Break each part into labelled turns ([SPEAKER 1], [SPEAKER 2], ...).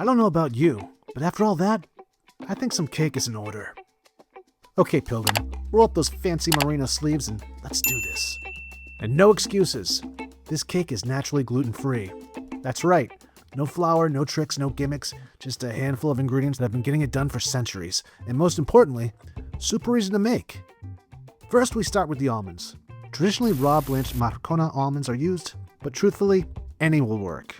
[SPEAKER 1] I don't know about you, but after all that, I think some cake is in order. Okay, Pilgrim, roll up those fancy merino sleeves and let's do this. And no excuses. This cake is naturally gluten-free. That's right. No flour, no tricks, no gimmicks, just a handful of ingredients that have been getting it done for centuries. And most importantly, super easy to make. First, we start with the almonds. Traditionally, raw blanched Marcona almonds are used, but truthfully, any will work.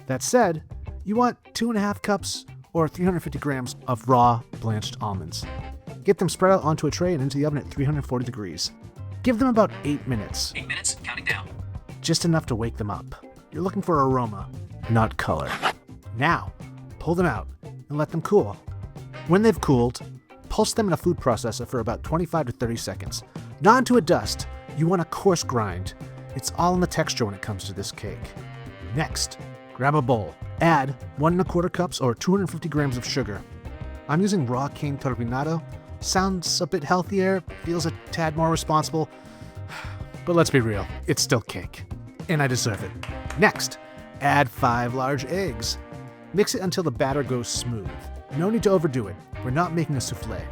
[SPEAKER 1] That said, you want 2.5 cups or 350 grams of raw blanched almonds. Get them spread out onto a tray and into the oven at 340 degrees. Give them about 8 minutes.
[SPEAKER 2] 8 minutes, counting down.
[SPEAKER 1] Just enough to wake them up. You're looking for aroma, not color. Now, pull them out and let them cool. When they've cooled, pulse them in a food processor for about 25 to 30 seconds. Not into a dust. You want a coarse grind. It's all in the texture when it comes to this cake. Next, grab a bowl. Add 1.25 cups or 250 grams of sugar. I'm using raw cane turbinado. Sounds a bit healthier, feels a tad more responsible, but let's be real, it's still cake, and I deserve it. Next, add 5 large eggs. Mix it until the batter goes smooth. No need to overdo it, we're not making a souffle.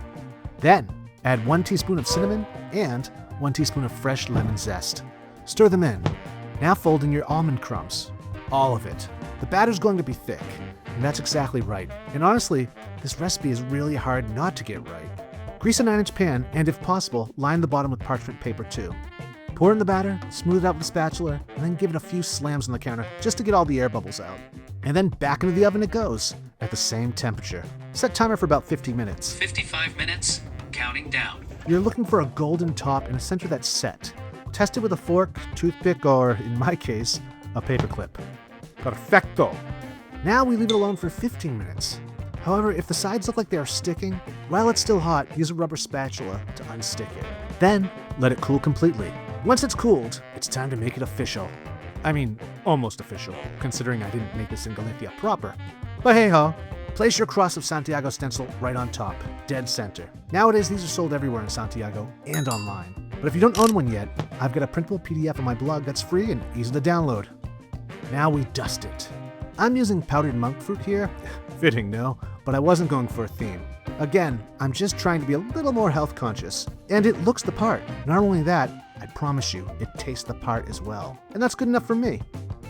[SPEAKER 1] Then, add 1 teaspoon of cinnamon and 1 teaspoon of fresh lemon zest. Stir them in. Now fold in your almond crumbs. All of it. The batter's going to be thick, and that's exactly right. And honestly, this recipe is really hard not to get right. Grease a 9-inch pan, and if possible, line the bottom with parchment paper too. Pour in the batter, smooth it out with a spatula, and then give it a few slams on the counter just to get all the air bubbles out. And then back into the oven it goes, at the same temperature. Set timer for about 50 minutes.
[SPEAKER 2] 55 minutes, counting down.
[SPEAKER 1] You're looking for a golden top and a center that's set. Test it with a fork, toothpick, or, in my case, a paperclip. Perfecto! Now we leave it alone for 15 minutes. However, if the sides look like they are sticking, while it's still hot, use a rubber spatula to unstick it. Then, let it cool completely. Once it's cooled, it's time to make it official. I mean, almost official, considering I didn't make this in Galicia proper. But hey-ho, place your Cross of Santiago stencil right on top, dead center. Nowadays, these are sold everywhere in Santiago and online. But if you don't own one yet, I've got a printable PDF on my blog that's free and easy to download. Now we dust it. I'm using powdered monk fruit here. Fitting, no? But I wasn't going for a theme. Again, I'm just trying to be a little more health conscious. And it looks the part. Not only that, I promise you, it tastes the part as well. And that's good enough for me.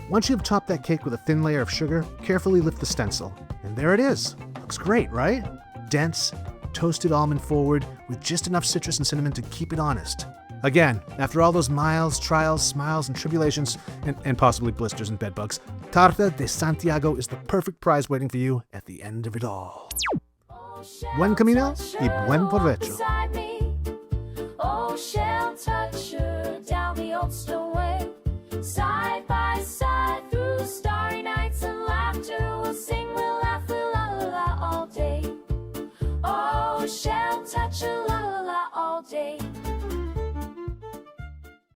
[SPEAKER 1] Once you've topped that cake with a thin layer of sugar, carefully lift the stencil. And there it is. Looks great, right? Dense, toasted almond forward, with just enough citrus and cinnamon to keep it honest. Again, after all those miles, trials, smiles, and tribulations, and possibly blisters and bedbugs, Tarta de Santiago is the perfect prize waiting for you at the end of it all. Buen camino y buen provecho.